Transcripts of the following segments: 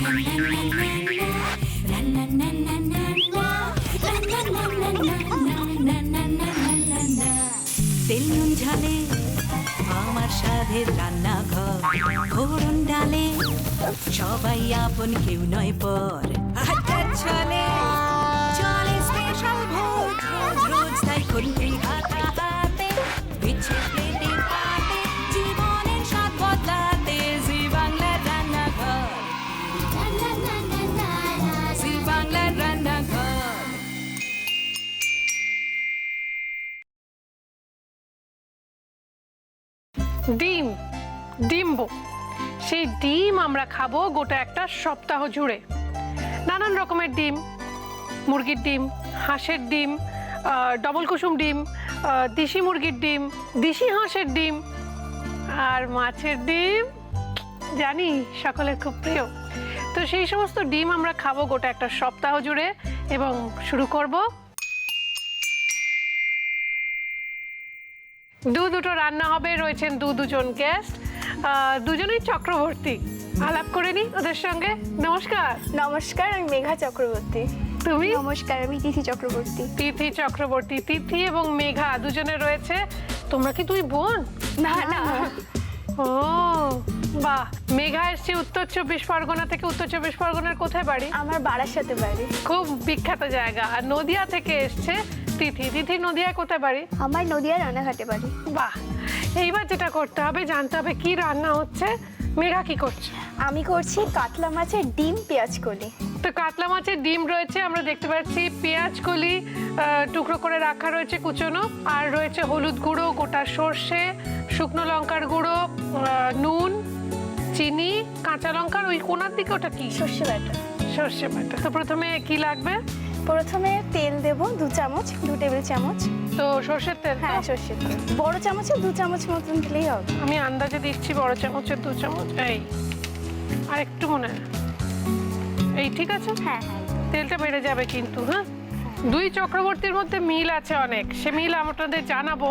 তেল নুন ঝালে আমার স্বাদের রান্নাঘর, ফোড়ন ডালে সবাই আপন, কেউ নয় পর। আড্ডার ছলে চলে স্পেশাল ভোজ, রোজ রোজ তাই খুন্তি হাতে বিচ্ছে প্লেটে পাতে, জীবনের স্বাদ বদলাতে জি বাংলার রান্নাঘর, জি বাংলার রান্নাঘর। ডিম, ডিম্বো, সেই ডিম আমরা খাবো গোটা একটা সপ্তাহ জুড়ে। নানান রকমের ডিম, মুরগির ডিম, হাঁসের ডিম, ডবল কুসুম ডিম, দেশি মুরগির ডিম, দেশি হাঁসের ডিম আর মাছের ডিম, জানি সকলের খুব প্রিয়। তো সেই সমস্ত ডিম আমরা খাবো গোটা একটা সপ্তাহ জুড়ে এবং শুরু করব দুটো রান্না হবে। রয়েছেন দুজন গেস্ট, দুজনেই চক্রবর্তী। আলাপ করে নি ওদের সঙ্গে। নমস্কার। নমস্কার, আমি মেঘা চক্রবর্তী। তুমি? নমস্কার, আমি তিথি চক্রবর্তী। তিথি চক্রবর্তী। তিথি এবং মেঘা দুজনে রয়েছে। তোমরা কি দুই বোন? না না। ও বাহ। মেঘা এসছে উত্তর 24 পরগনা থেকে। উত্তর 24 পরগনার কোথায় বাড়ি? আমার বারাসাতে বাড়ি। খুব বিখ্যাত জায়গা। আর নদিয়া থেকে এসছে তিথি। তিথি নদিয়ায় কোথায় বাড়ি? আমার নদিয়া রানাঘাটে বাড়ি। বাহ। এইবার যেটা করতে হবে, জানতে হবে কি রান্না হচ্ছে। মেঘা কি করছে? আমি করছি কাতলা মাছের ডিম পেঁয়াজ কলি। তো কাতলা মাছের ডিম রয়েছে, আমরা দেখতে পাচ্ছি পেঁয়াজ কলি টুকরো করে রাখা রয়েছে কুচনো, আর রয়েছে হলুদ গুঁড়ো, গোটা সর্ষে, শুকনো লঙ্কার গুঁড়ো, নুন, চিনি, কাঁচা লঙ্কার ওই কোনার দিকে ওটা কি? সর্ষে বাটা। সর্ষে বাটা। তো প্রথমে কি লাগবে? প্রথমে তেল দেব 2 চামচ, 2 টেবিল চামচ। তো সর্ষের তেল? হ্যাঁ, সর্ষের তেল। বড় চামচে 2 চামচ মতন দিলেই হবে। আমি আন্দাজে দিচ্ছি বড় চামচের 2 চামচ। এই আর একটু মনে হয় এই ঠিক আছে? হ্যাঁ হ্যাঁ। তেলটা বেড়ে যাবে কিন্তু। হ্যাঁ, দুই চক্রবর্তীর মধ্যে মিল আছে অনেক, সে মিল আপনাদের জানাবো।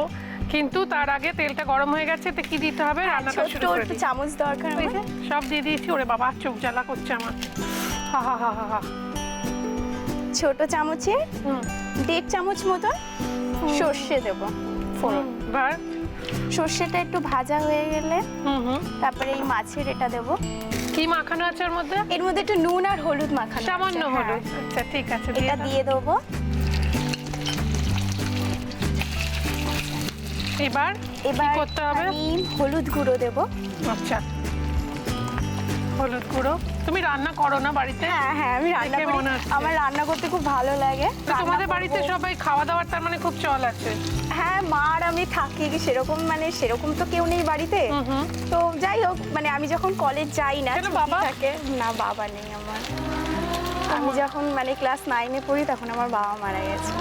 কিন্তু তার আগে তেলটা গরম হয়ে গেছে, তো কি দিতে হবে? রান্নাটা শুরু করে একটু দিই। চামচ দরকার হবে। সব দিয়ে দিয়েছি। ওরে বাবা, চোখ জ্বালা করছে আমার। হা হা হা হা হা। ছোট চামচে 1.5 চামচ মতন সর্ষে দেব ফোড়ন। বার সর্ষেটা একটু ভাজা হয়ে গেলে তারপরে এই মাছের এটা দেব। কি মাখানো আছে ওর মধ্যে? এর মধ্যে একটু নুন আর হলুদ মাখানো। সামান্য হলুদ। আচ্ছা ঠিক আছে, এটা দিয়ে দেবো। এবার কি করতে হবে? আমি হলুদ গুঁড়ো দেব। আচ্ছা, হলুদ গুঁড়ো। তুমি রান্না করো না বাড়িতে? হ্যাঁ হ্যাঁ, আমি রান্না দেখে করি। মনে হচ্ছে। আমার রান্না করতে খুব ভালো লাগে। তো তোমাদের বাড়িতে সবাই খাওয়া দাওয়ার তার মানে খুব চল আছে? হ্যাঁ, মা আর আমি থাকি। সেরকম তো কেউ নেই বাড়িতে। তো যাই হোক, আমি যখন কলেজ যাই না, কেন, ছুটি বাবা? থাকে না। বাবা নেই আমার। আমি যখন ক্লাস 9-এ পড়ি তখন আমার বাবা মারা গেছে।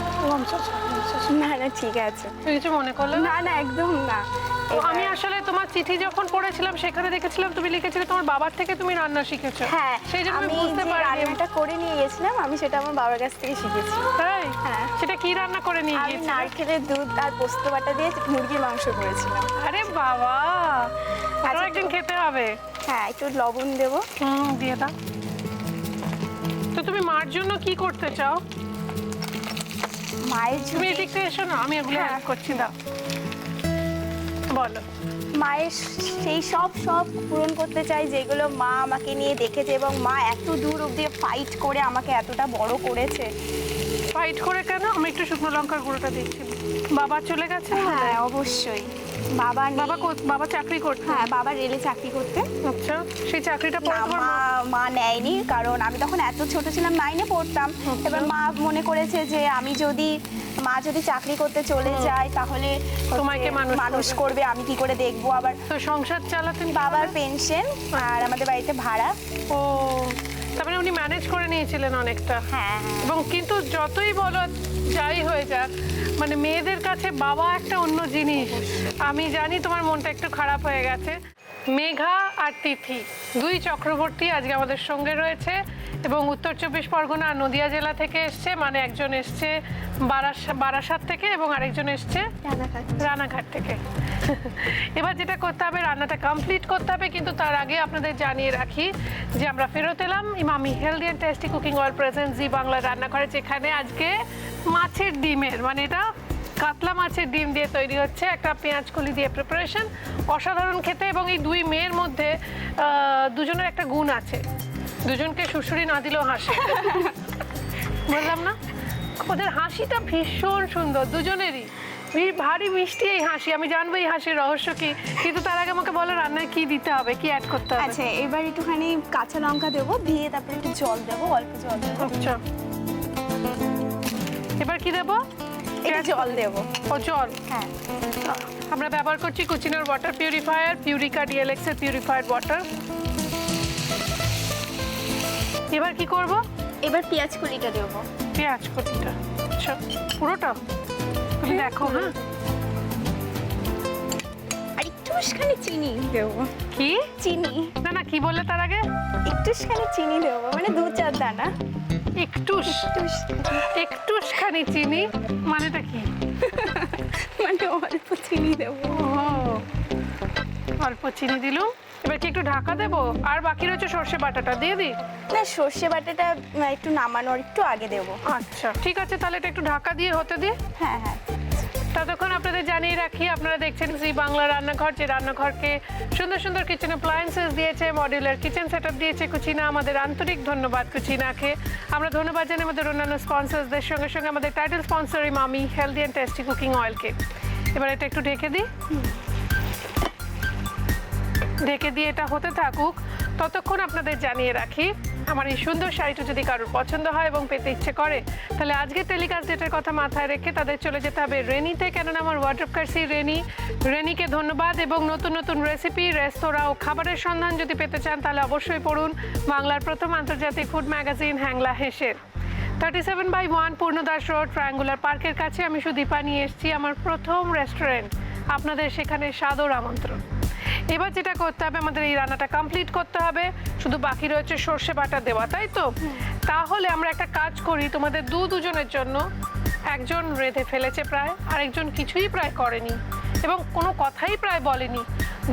না না, ঠিক আছে। কিছু মনে করলে না? না না, একদম না। আমি আসলে তোমার চিঠি যখন পড়েছিলাম সেখানে দেখেছিলাম তুমি লিখেছিলে তোমার বাবার থেকে তুমি রান্না শিখেছো। হ্যাঁ, সেই জন্য আমি আমি বুঝতে যে পারি। রান্নাটা করে নিয়ে গেছিলাম, আমি সেটা আমার বাবার কাছ থেকে শিখেছি। তাই? হ্যাঁ। সেটা কি রান্না করে নিয়ে আমি গিয়েছিলে? নারকেলের দুধ আর পোস্ত বাটা দিয়ে মুরগির মাংস করেছিলাম। আরে বাবা, আরো একদিন খেতে হবে। হ্যাঁ, একটু লবণ দেবো। দিয়ে দাও। তো তুমি মার জন্য কি করতে চাও? মায়ের তুমি জন্য এদিক থেকে এসো না, আমি এগুলো হেল্প করছি। দাও, বলো। মায়ের সেই সব পূরণ করতে চাই যেগুলো মা আমাকে নিয়ে দেখেছে, এবং মা এত দূর অবধি ফাইট করে আমাকে এতটা বড় করেছে। ফাইট করে কেন? আমি একটু শুকনো লঙ্কার গুঁড়োটা দিচ্ছি। বাবা চলে গেছে? হ্যাঁ, অবশ্যই। বাবা বাবা চাকরি করতে? হ্যাঁ, বাবা রেলে চাকরি করতে। আচ্ছা, সেই চাকরিটা পরে না, তোমার মা নেয়নি, কারণ আমি তখন এত ছোট ছিলাম, 9-এ পড়তাম। এবার মা মনে করেছে যে মা যদি চাকরি করতে চলে যায় তাহলে তোমাকে মানুষ করবে, আমি কি করে দেখবো। আবার তো সংসার চালাতেন? বাবার পেনশন আর আমাদের বাড়িতে ভাড়া। ও, তার মানে উনি ম্যানেজ করে নিয়েছিলেন অনেকটা। হ্যাঁ। এবং কিন্তু যতই বলো যাই হয়ে যাক, মেয়েদের কাছে বাবা একটা অন্য জিনিস। আমি জানি তোমার মনটা একটু খারাপ হয়ে গেছে। মেঘা আর তিথি, দুই চক্রবর্তী আজকে আমাদের সঙ্গে রয়েছে এবং উত্তর 24 পরগনা আর নদিয়া জেলা থেকে এসছে, মানে একজন এসছে বারাসাত থেকে এবং আরেকজন এসছে রানাঘাট থেকে। এবার যেটা করতে হবে, রান্নাটা কমপ্লিট করতে হবে, কিন্তু তার আগে আপনাদের জানিয়ে রাখি যে আমরা ফেরত এলাম Emami healthy and tasty cooking oil present Zee Bangla রান্নাঘরে, যেখানে আজকে মাছের ডিমের, মানে এটা কাতলা মাছের ডিম দিয়ে তৈরি হচ্ছে, একটা পেঁয়াজ কলি দিয়ে প্রিপারেশন, অসাধারণ খেতে। এবং এই দুই মেয়ের মধ্যে দুজনের একটা গুণ আছে, দুজনকে শ্বশুরি না দিলেও হাসে। বললাম না, ওদের হাসিটা ভীষণ সুন্দর দুজনেরই, ভারী মিষ্টি এই হাসি। আমি জানবো এই হাসির রহস্য কি, কিন্তু তার আগে আমাকে বলো রান্নায় কি দিতে হবে, কি অ্যাড করতে হবে। আচ্ছা, এবার একটুখানি কাঁচা লঙ্কা দেবো, দিয়ে তারপরে একটু জল দেবো, অল্প জল দেবো। আচ্ছা, এবার কি দেবো? একটু জল দেবো। ও জল, হ্যাঁ। আমরা ব্যবহার করছি কুচিনার ওয়াটার পিউরিফায়ার, পিউরিকা ডিএলএক্স এর পিউরিফায়ার্ড ওয়াটার। এবার কি করব? এবার পেঁয়াজ কলিটা দেবো। পেঁয়াজ কলিটা, আচ্ছা পুরোটা তুমি দেখো। হ্যাঁ, আর একটুখানি চিনি দেবো। কি চিনি? না না, কি বললে তার আগে? একটুখানি চিনি দেবো, মানে 2-4 দানা। একটুখানি চিনি মানেটা কি? মানে অল্প চিনি দেবো। অল্প চিনি দিলুম। এবার কি একটু ঢাকা দেবো? আর বাকি রয়েছে সর্ষে বাটাটা, দিয়ে দিই? না, সর্ষে বাটাটা একটু নামানোর একটু আগে দেবো। আচ্ছা ঠিক আছে, তাহলে এটা একটু ঢাকা দিয়ে হতে দিই। হ্যাঁ হ্যাঁ। ততক্ষণ আপনাদের জানিয়ে রাখি, আপনারা দেখছেন জি বাংলা রান্নাঘর, যে রান্নাঘরকে সুন্দর সুন্দর কিচেন অ্যাপ্লায়েন্সেস দিয়েছে, মডিউলার কিচেন সেটআপ দিয়েছে কুচিনা। আমাদের আন্তরিক ধন্যবাদ কুচিনাকে। আমরা ধন্যবাদ জানাই আমাদের অন্যান্য স্পন্সরসদের সঙ্গে সঙ্গে আমাদের title sponsor Emami healthy and tasty cooking অয়েলকে। এবার এটা একটু ঢেকে দিই, ঢেকে দিয়ে এটা হতে থাকুক। ততক্ষণ আপনাদের জানিয়ে রাখি, আমার এই সুন্দর শাড়িটা যদি কারোর পছন্দ হয় এবং পেতে ইচ্ছে করে, তাহলে আজকের টেলিকাস্ট ডেটের কথা মাথায় রেখে তাদের চলে যেতে হবে রেনিতে, কেননা আমার ওয়ার্ড্রপ কার্সি রেনিকে ধন্যবাদ। এবং নতুন নতুন রেসিপি, রেস্তোরাঁ ও খাবারের সন্ধান যদি পেতে চান, তাহলে অবশ্যই পড়ুন বাংলার প্রথম আন্তর্জাতিক ফুড ম্যাগাজিন হ্যাংলা হেসের। 37/1 পূর্ণদাস রোড, ট্রায়াঙ্গুলার পার্কের কাছে আমি সুদীপা নিয়ে এসেছি আমার প্রথম রেস্টুরেন্ট, আপনাদের সেখানে সাদর আমন্ত্রণ। এবার যেটা করতে হবে, আমাদের এই রান্নাটা কমপ্লিট করতে হবে, শুধু বাকি রয়েছে সর্ষে বাটা দেওয়া, তাই তো? তাহলে আমরা একটা কাজ করি, তোমাদের দুজনের জন্য, একজন রেঁধে ফেলেছে প্রায়, আরেকজন কিছুই প্রায় করেনি এবং কোনো কথাই প্রায় বলেনি।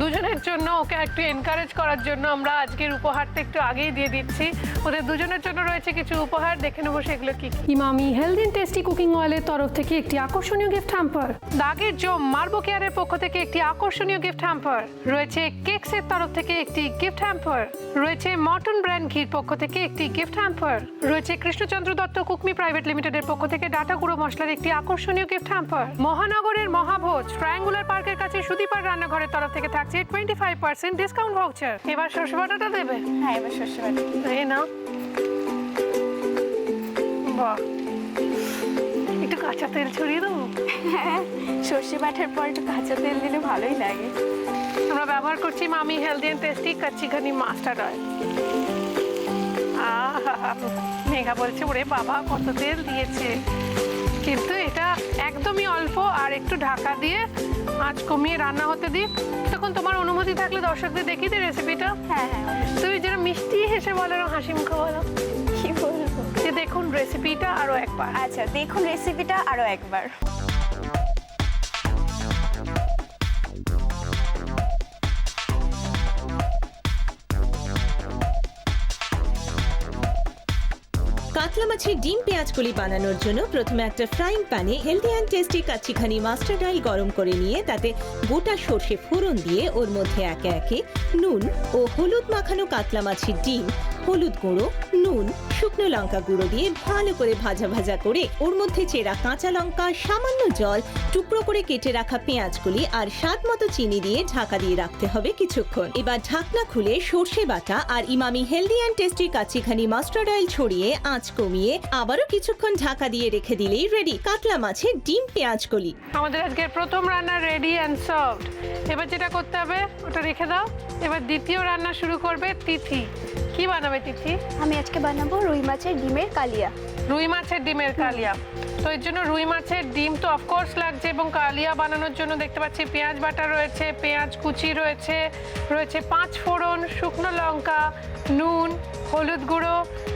দুজনের জন্য ওকে একটু এনকারেজ করার জন্য আমরা আজকের উপহারটা একটু আগেই দিয়ে দিচ্ছি। ওদের দুজনের জন্য রয়েছে কিছু উপহার, দেখে নেবো সেগুলো কি। Emami healthy and tasty cooking অয়েলের তরফ থেকে একটি আকর্ষণীয় গিফট হ্যাম্পার, দাগের জম মার্বো কেয়ারের পক্ষ থেকে একটি আকর্ষণীয় গিফট হ্যাম্পার রয়েছে, কেকসের তরফ থেকে একটি গিফট হ্যাম্পার রয়েছে, মটন ব্র্যান্ড ঘির পক্ষ থেকে একটি গিফট হ্যাম্পার রয়েছে, কৃষ্ণচন্দ্র দত্ত কুকমি প্রাইভেট লিমিটেডের পক্ষ থেকে ডাটা গুঁড়ো মশলার একটি আকর্ষণীয় গিফট হ্যাম্পার, মহানগরের মহাভোজ ট্রায়াঙ্গুলার পার্কের কাছে সুদীপার রান্নাঘরের তরফ থেকে থাকছে 25% ডিসকাউন্ট ভাউচার। এবার সর্ষে বাটাটা দেবে? হ্যাঁ, এবার সর্ষে বাটা। এই নাও। বাহ, একটু কাঁচা তেল ছড়িয়ে দেবো? হ্যাঁ, সর্ষে বাটার পর একটু কাঁচা তেল দিলে ভালোই লাগে। আমরা ব্যবহার করছি মামি হেলদি অ্যান্ড টেস্টি কাচ্চি ঘানি মাস্টার্ড অয়েল। মেঘা বলছে ওরে বাবা কত তেল দিয়েছে, কিন্তু এটা একদমই অল্প। আর একটু ঢাকা দিয়ে আঁচ কমিয়ে রান্না হতে দিই। তখন তোমার অনুমতি থাকলে দর্শকদের দেখিয়ে দিই রেসিপিটা। হ্যাঁ হ্যাঁ, তুমি যেন মিষ্টি হেসে বলো, হাসি মুখে বলো। কি বলবো, যে দেখুন রেসিপিটা আরো একবার। আচ্ছা, দেখুন রেসিপিটা আরো একবার। কাতলা মাছের ডিম পেঁয়াজ কলি বানানোর জন্য প্রথমে একটা ফ্রাইং প্যানে healthy and tasty kachchi ghani mustard oil গরম করে নিয়ে তাতে গোটা সর্ষে ফোড়ন দিয়ে ওর মধ্যে একে একে নুন ও হলুদ মাখানো কাতলা মাছের ডিম, হলুদ গুঁড়ো, নুন, শুকনো লঙ্কা গুঁড়ো দিয়ে ভালো করে ভাজা ভাজা করে ওর মধ্যে চেরা কাঁচা লঙ্কা, সামান্য জল, টুকরো করে কেটে রাখা পেঁয়াজগুলি আর স্বাদ মতো চিনি দিয়ে ঢাকা দিয়ে রাখতে হবে কিছুক্ষণ। এবার ঢাকনা খুলে সর্ষে বাটা আর Emami healthy and tasty kachchi ghani mustard oil ছড়িয়ে আঁচ কমিয়ে আবারও কিছুক্ষণ ঢাকা দিয়ে রেখে দিলেই রেডি কাতলা মাছের ডিম পেঁয়াজ কলি। আমাদের আজকে প্রথম রান্না রেডি অ্যান্ড সার্ভড। এবার যেটা করতে হবে ওটা রেখে দাও। এবার দ্বিতীয় রান্না শুরু করবে তিথি। কি বানাবে তিথি? আমি আজকে বানাবো রুই মাছের ডিমের কালিয়া। রুই মাছের ডিমের কালিয়া। তো এর জন্য রুই মাছের ডিম তো অফকোর্স লাগছে, এবং কালিয়া বানানোর জন্য দেখতে পাচ্ছি পেঁয়াজ বাটা রয়েছে, পেঁয়াজ কুচি রয়েছে, রয়েছে 5 ফোড়ন, শুকনো লঙ্কা, নুন, হলুদ গুঁড়ো,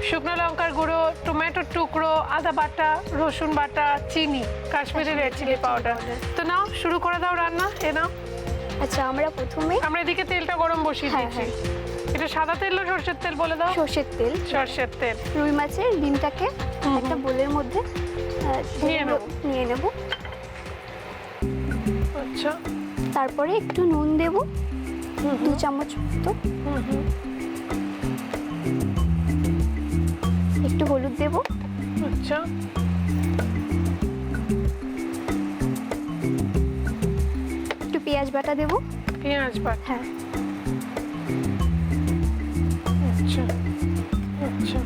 শুকনো লঙ্কার গুঁড়ো, টমেটোর টুকরো, আদা বাটা, রসুন বাটা, চিনি, কাশ্মীরি রেড চিলি পাউডার। তো নাও শুরু করে দাও রান্না। এ নাও, আচ্ছা আমরা প্রথমে আমরা এদিকে তেলটা গরম বসিয়ে হ্যাঁ, দিয়েছি। এটা সাদা তেল না সরষের তেল বলে দাও? সর্ষের তেল, সরষের তেল। রুই মাছের ডিমটাকে একটা বোলের মধ্যে নিয়ে নেব। নিয়ে নেব। আচ্ছা। তারপরে একটু নুন দেব, 2 চামচ মতো, একটু হলুদ দেব, আচ্ছা। একটু পেঁয়াজ বাটা দেব। পেঁয়াজ বাটা। হ্যাঁ, আচ্ছা আচ্ছা।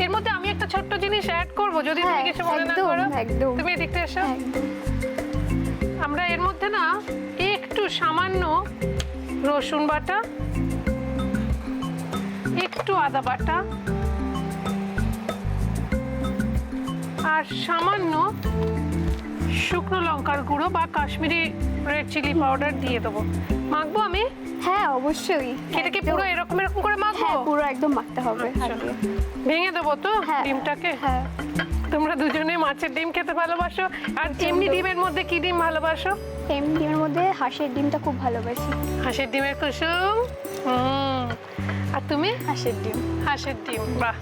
এর মধ্যে আমি একটা ছোট্ট জিনিস অ্যাড করব, যদি তুমি হ্যাঁ, কিছু মনে না একদম, করো। একদম। তুমি এদিকটা এসো। একদম। আমরা এর মধ্যে না একটু সামান্য রসুন বাটা, একটু আদা বাটা আর সামান্য শুকনো লঙ্কার গুঁড়ো বা কাশ্মীরি রেড চিলি পাউডার দিয়ে দেবো। মাখবো আমি? হ্যাঁ অবশ্যই। এটা কি একদম। পুরো এরকম এরকম করে মাখবো? হ্যাঁ, পুরো একদম মাখতে হবে হাত আচ্ছা। দিয়ে। ভেঙে দেবো তো হ্যাঁ, ডিমটাকে? হ্যাঁ। তোমরা দুজনেই মাছের ডিম খেতে ভালোবাসো, আর এমনি ডিমের মধ্যে কি ডিম ভালোবাসো? এমনি ডিমের মধ্যে হাঁসের ডিমটা খুব ভালোবাসি। হাঁসের ডিমের কুসুম। আর তুমি? হাঁসের ডিম। হাঁসের ডিম। বাহ,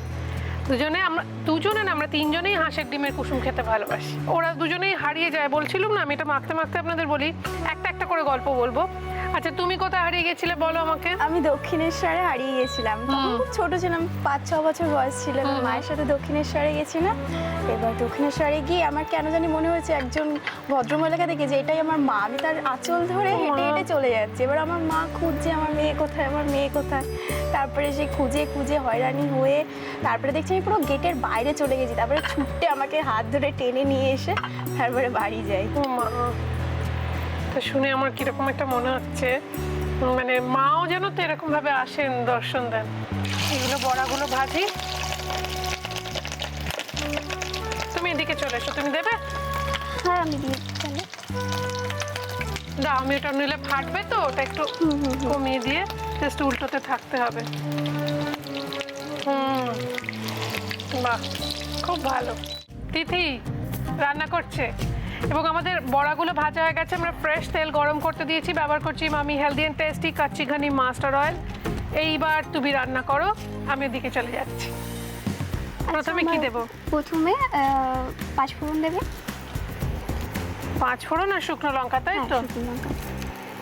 দুজনে না আমরা তিনজনেই হাঁসের ডিমের কুসুম খেতে ভালোবাসি। ওরা দুজনেই হারিয়ে যায়, বলছিলাম না আমি এটা মাখতে মাখতে আপনাদের বলি, একটা একটা করে গল্প বলবো। আচ্ছা, তুমি কোথায় হারিয়ে গেছিলে বলো আমাকে? আমি দক্ষিণেশ্বরে হারিয়ে গেছিলাম, তখন খুব ছোট ছিলাম, 5-6 বছর বয়স ছিল। আমি মায়ের সাথে দক্ষিণেশ্বরে গেছিলাম। এবার দক্ষিণেশ্বরে গিয়ে আমার কেন জানি মনে হয়েছে একজন ভদ্রমহিলাকে দেখে যে এটাই আমার মা। আমি তার আঁচল ধরে হেঁটে হেঁটে চলে যাচ্ছি। এবার আমার মা খুঁজছে আমার মেয়ে কোথায়, আমার মেয়ে কোথায়। তারপরে সে খুঁজে খুঁজে হয়রানি হয়ে তারপরে দেখছি আমি পুরো গেটের বাইরে চলে গেছি। তারপরে ছুটে আমাকে হাত ধরে টেনে নিয়ে এসে তারপরে বাড়ি যাই। ও মা, তো শুনে আমার কিরকম একটা মনে হচ্ছে, মানে মাও যেন তো এরকম ভাবে আসেন, দর্শন দেন। এগুলো বড়াগুলো ভাজি। তুমি এদিকে চলে এসো, তুমি দেবে? হ্যাঁ আমি দিয়ে তাহলে। দাও, আমি ওটা নিলে ফাটবে তো, ওটা একটু কমিয়ে দিয়ে জাস্ট উল্টোতে থাকতে হবে। বাহ, খুব ভালো। তিথি রান্না করছে এবং আমাদের বড়াগুলো ভাজা হয়ে গেছে। আমরা ফ্রেশ তেল গরম করতে দিয়েছি, ব্যবহার করছি মামি হেলদি অ্যান্ড টেস্টি কাচ্চি ঘানি মাস্টার অয়েল। এইবার তুমি রান্না করো, আমি ওদিকে চলে যাচ্ছি। প্রথমে কি দেবো? প্রথমে 5 ফোড়ন দেবে। 5 ফোড়ন আর শুকনো লঙ্কা, তাই তো?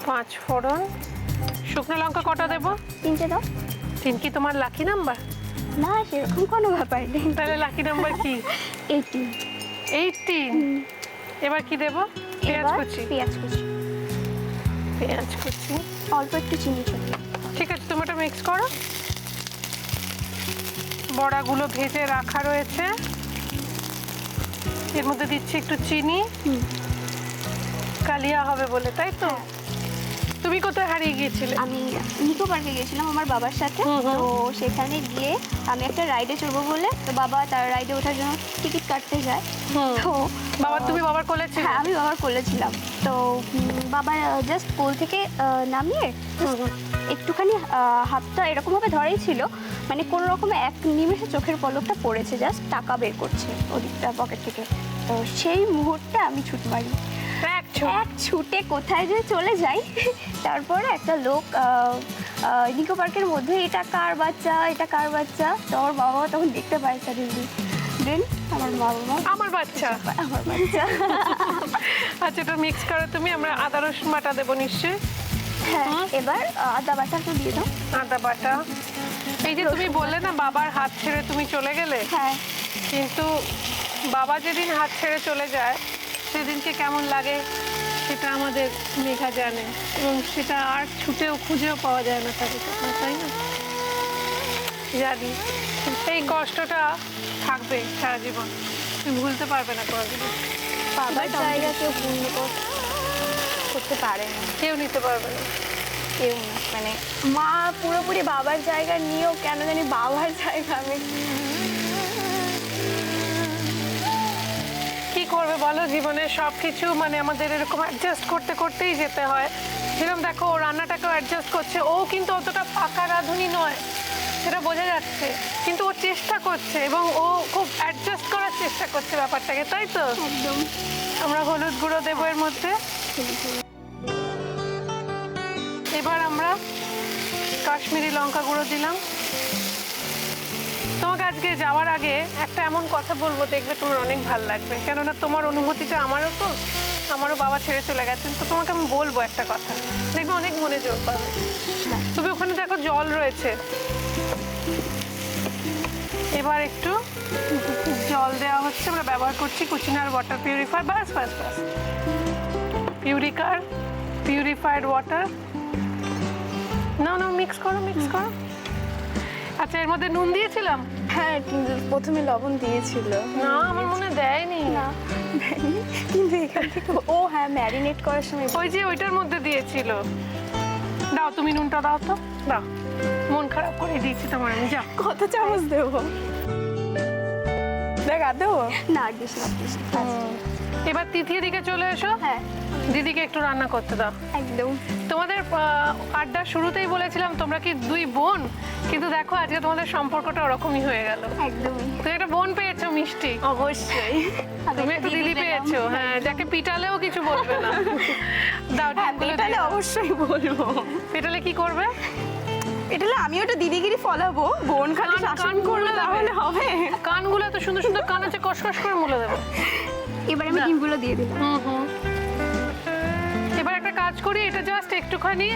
5 ফোড়ন, শুকনো লঙ্কা কটা দেবো? 3টে দাও। 3 কি তোমার লাকি নাম্বার? না সেরকম কোনো ব্যাপার নেই। তাহলে লাকি নাম্বার কি? 18। 18। এবার কি দেবো? পেঁয়াজ এবার কুচি। পেঁয়াজ কুচি, পেঁয়াজ কুচি, অল্প একটু চিনি ছড়িয়ে। ঠিক আছে, তুমি এটা মিক্স করো। বড়াগুলো ভেজে রাখা রয়েছে, এর মধ্যে দিচ্ছি একটু চিনি, কালিয়া হবে বলে, তাই তো? তুমি কোথায় হারিয়ে গিয়েছিলে? আমি নিকো পার্কে গেছিলাম আমার বাবার সাথে। তো সেখানে গিয়ে আমি একটা রাইডে চড়বো বলে, তো বাবা তার রাইডে ওঠার জন্য টিকিট কাটতে যায়। তো তুমি বাবার কোলে ছিলে? হ্যাঁ আমি বাবার কোলে ছিলাম। তো বাবা জাস্ট কোল থেকে নামিয়ে একটুখানি হাতটা এরকমভাবে ধরেই ছিল, মানে কোনো রকমে এক নিমেষে চোখের পলকটা পড়েছে, জাস্ট টাকা বের করছে ওদিকটা পকেট থেকে। তো সেই মুহূর্তে আমি ছুট মারি, এক ছুটে কোথায় যে চলে যাই। তারপরে একটা লোক নিকো পার্কের মধ্যে, এটা কার বাচ্চা, এটা কার বাচ্চা। তো আমার বাবা তখন দেখতে পায় সাডেনলি, দেন আমার মা বাবা আমার বাচ্চা, আমার বাচ্চা। আচ্ছা, এটা মিক্স করো তুমি। আমরা আদা রসুন বাটা দেবো নিশ্চয়ই। হ্যাঁ, এবার আদা বাটাটা দিয়ে দাও। আদা বাটা। এই যে তুমি বললে না বাবার হাত ছেড়ে তুমি চলে গেলে, হ্যাঁ কিন্তু বাবা যেদিন হাত ছেড়ে চলে যায় সেদিনকে কেমন লাগে সেটা আমাদের মেঘা জানে, এবং সেটা আর ছুটেও খুঁজেও পাওয়া যায় না তাকে, তাই না? জানি এই কষ্টটা থাকবে সারা জীবন, তুমি ভুলতে পারবে না কোনোদিন। বাবার জায়গা কেউ পূর্ণ করতে পারে না, কেউ নিতে পারবে না, কেউ না। মানে মা পুরোপুরি বাবার জায়গা নিয়েও কেন জানি বাবার জায়গা আমি কি করবে বলো, জীবনে সব কিছু মানে আমাদের এরকম অ্যাডজাস্ট করতে করতেই যেতে হয়। যেরকম দেখো ও রান্নাটাকেও অ্যাডজাস্ট করছে, ও কিন্তু অতটা পাকা রাঁধুনি নয়, সেটা বোঝা যাচ্ছে, কিন্তু ও চেষ্টা করছে এবং ও খুব অ্যাডজাস্ট করার চেষ্টা করছে ব্যাপারটাকে, তাই তো? একদম। আমরা হলুদ গুঁড়ো দেবো এর মধ্যে। এবার আমরা কাশ্মীরি লঙ্কা গুঁড়ো দিলাম। তোমাকে আজকে যাওয়ার আগে একটা এমন কথা বলবো, দেখবে তোমার অনেক ভালো লাগবে, কেননা তোমার অনুভূতিটা আমারও তো, আমারও বাবা ছেড়ে চলে গেছেন, তো তোমাকে আমি বলবো একটা কথা, দেখবে অনেক মনে জোর পাবে। তুমি ওখানে দেখো জল রয়েছে, এবার একটু জল দেওয়া হচ্ছে। আমরা ব্যবহার করছি কুচিনার ওয়াটার পিউরিফায়ার। বাস বাস বাস, পিউরিফাইড ওয়াটার। না না, মিক্স করো মিক্স করো। আচ্ছা, এর মধ্যে নুন দিয়েছিলাম? হ্যাঁ, প্রথমে লবণ দিয়েছিল। না, আমার মনে দেয়নি। না, কিন্তু এখান থেকে ও হ্যাঁ ম্যারিনেট করার সময় ওই যে ওইটার মধ্যে দিয়েছিল। দাও তুমি নুনটা, দাও তো, দাও। মন খারাপ করে দিয়েছি তোমার আমি, যা। কত চামচ দেবো? দেখ আর দেবো? না, আর দিস না, দিস না। এবার তিথি দিকে চলে এসো। হ্যাঁ, দিদিকে একটু রান্না করতে দাও। একদম। তোমাদের আড্ডা শুরুতেই বলেছিলাম তোমরা কি দুই বোন, কিন্তু দেখো আজকে তোমাদের সম্পর্কটা ওরকমই হয়ে গেল। একদমই। তুমি একটা বোন পেয়েছো মিষ্টি। অবশ্যই। তুমি একটা দিদি পেয়েছো, হ্যাঁ, যাকে পিটালেও কিছু বলবে না। দাও, হ্যাঁ, ডিমগুলো এটালে দিয়ে দাও। অবশ্যই বলবো। পেটালে কি করবে? এটালে আমি ওটা দিদিগিরি ফলাবো, বোন খালি কান শাসন মুলে করলে দেবে। তাহলে হবে? কানগুলো এত সুন্দর সুন্দর কান আছে, কসকস করে মুলে দেবে। এবার আমি ডিমগুলো দিয়ে দিলাম। এবার একটা কাজ করি, এটা জাস্ট একটুখানি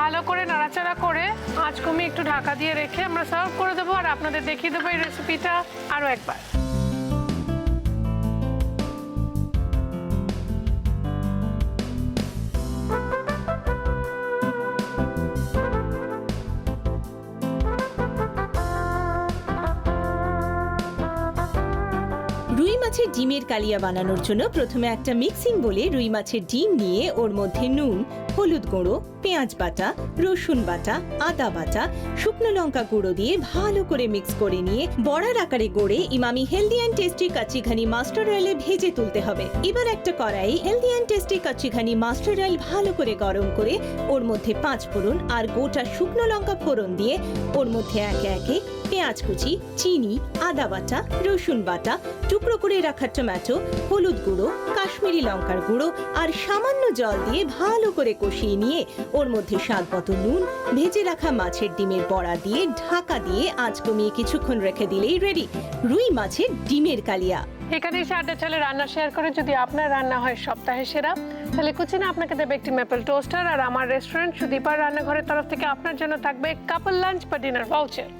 ভালো করে নাড়াচাড়া করে আঁচ কমিয়ে একটু ঢাকা দিয়ে রেখে আমরা সার্ভ করে দেবো, আর আপনাদের দেখিয়ে দেবো এই রেসিপিটা আরও একবার। রুই মাছের ডিমের কালিয়া বানানোর জন্য প্রথমে একটা মিক্সিং বলে রুই মাছের ডিম নিয়ে ওর মধ্যে নুন, হলুদ গুঁড়ো, পেঁয়াজ বাটা, রসুন বাটা, আদা বাটা, শুকনো লঙ্কা গুঁড়ো দিয়ে ভালো করে মিক্স করে নিয়ে বড়ার আকারে গড়ে Emami healthy and tasty kachchi ghani mustard অয়েলে ভেজে তুলতে হবে। এবার একটা কড়াই healthy and tasty kachchi ghani mustard oil ভালো করে গরম করে ওর মধ্যে 5 ফোড়ন আর গোটা শুকনো লঙ্কা ফোড়ন দিয়ে ওর মধ্যে একে একে পেঁয়াজ কুচি, চিনি, আদা বাটা, রসুন বাটা, টুকরো করে রাখা টমেটো, হলুদ গুঁড়ো, কাশ্মীরি লঙ্কার গুঁড়ো আর সামান্য জল দিয়ে ভালো করে কষিয়ে নিয়ে ওর মধ্যে স্বাদমতো নুন, ভেজে রাখা মাছের ডিমের বড়া দিয়ে ঢাকা দিয়ে আঁচ কমিয়ে কিছুক্ষণ রেখে দিলেই রেডি রুই মাছের ডিমের কালিয়া। এখানে এসে আড্ডা চলে রান্না শেয়ার করে, যদি আপনার রান্না হয় সপ্তাহে সেরা, তাহলে কুচিনা আপনাকে দেবে একটি ম্যাপেল টোস্টার, আর আমার রেস্টুরেন্ট সুদীপার রান্নাঘরের তরফ থেকে আপনার জন্য থাকবে কাপল লাঞ্চ বা ডিনার ভাউচার।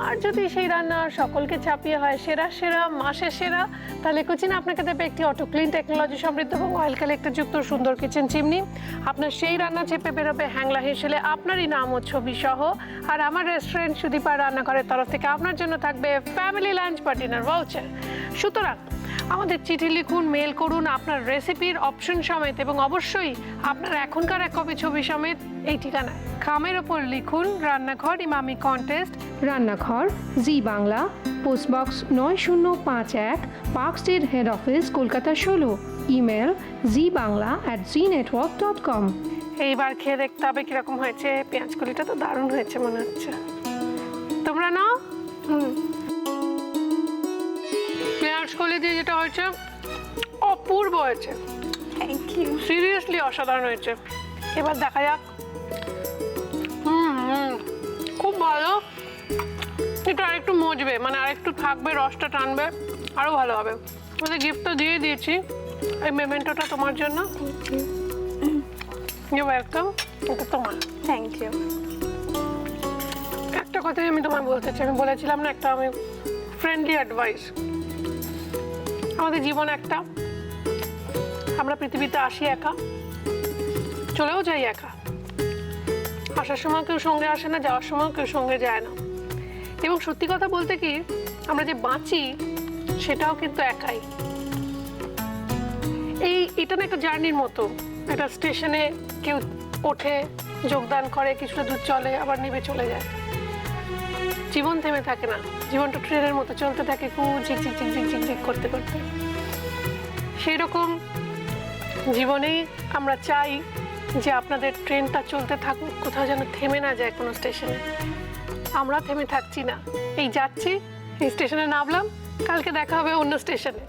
আর যদি সেই রান্না সকলকে চাপিয়ে হয় সেরা সেরা মাসের সেরা, তাহলে কুচিনা আপনাকে দেবে একটি অটো ক্লিন টেকনোলজি সমৃদ্ধ এবং অয়েল কালেক্টর যুক্ত সুন্দর কিচেন চিমনি। আপনার সেই রান্না চেপে বেরোবে হ্যাংলা হেসেলে আপনারই নাম ও ছবি সহ। আর আমার রেস্টুরেন্ট সুদীপার রান্নাঘরের তরফ থেকে আপনার জন্য থাকবে ফ্যামিলি লাঞ্চ বা ডিনার ভাউচার। সুতরাং আমাদের চিঠি লিখুন, মেল করুন আপনার রেসিপির অপশন সমেত, এবং অবশ্যই আপনার এখনকার এক কপি ছবি সমেত এই ঠিকানায়। খামের ওপর লিখুন রান্নাঘর Emami contest, Rannaghar Zee Bangla, postbox 9051, park street head office, Kolkata 16, email zbangla@znetwork.com। এইবার খেয়ে দেখতে হবে কিরকম হয়েছে। পেঁয়াজ কলিটা তো দারুণ হয়েছে মনে হচ্ছে, তোমরা নাও। পেঁয়াজ কলি দিয়ে যেটা হয়েছে অপূর্ব হয়েছে, থ্যাংক ইউ। সিরিয়াসলি অসাধারণ হয়েছে। এবার দেখা যাক। খুব ভালো। এটা আরেকটু মজবে, মানে আরেকটু থাকবে, রসটা টানবে, আরও ভালো হবে। আমাদের গিফট তো দিয়ে দিয়েছি, এই মেমেন্টোটা তোমার জন্য। ইউ ওয়েলকাম, এটা তোমার। Thank you. একটা কথাই আমি তোমায় বলতে চাই, আমি বলেছিলাম না একটা আমি ফ্রেন্ডলি অ্যাডভাইস। আমাদের জীবন একটা, আমরা পৃথিবীতে আসি একা, চলেও যাই একা। আসার সময় কেউ সঙ্গে আসে না, যাওয়ার সময় কেউ সঙ্গে যায় না। এবং সত্যি কথা বলতে কি, আমরা যে বাঁচি সেটাও কিন্তু একাই। এটা না একটা জার্নির মতো, একটা স্টেশনে কেউ ওঠে, যোগদান করে, কিছুটা দূর চলে, আবার নেমে চলে যায়। জীবন থেমে থাকে না, জীবনটা ট্রেনের মতো চলতে থাকে, ঝিকঝিক ঝিকঝিক ঝিকঝিক করতে করতে। সেই রকম জীবনেই আমরা চাই যে আপনাদের ট্রেনটা চলতে থাকুক, কোথাও যেন থেমে না যায় কোনো স্টেশনে। আমরা থেমে থাকছি না, এই যাচ্ছি, এই স্টেশনে নামলাম, কালকে দেখা হবে অন্য স্টেশনে।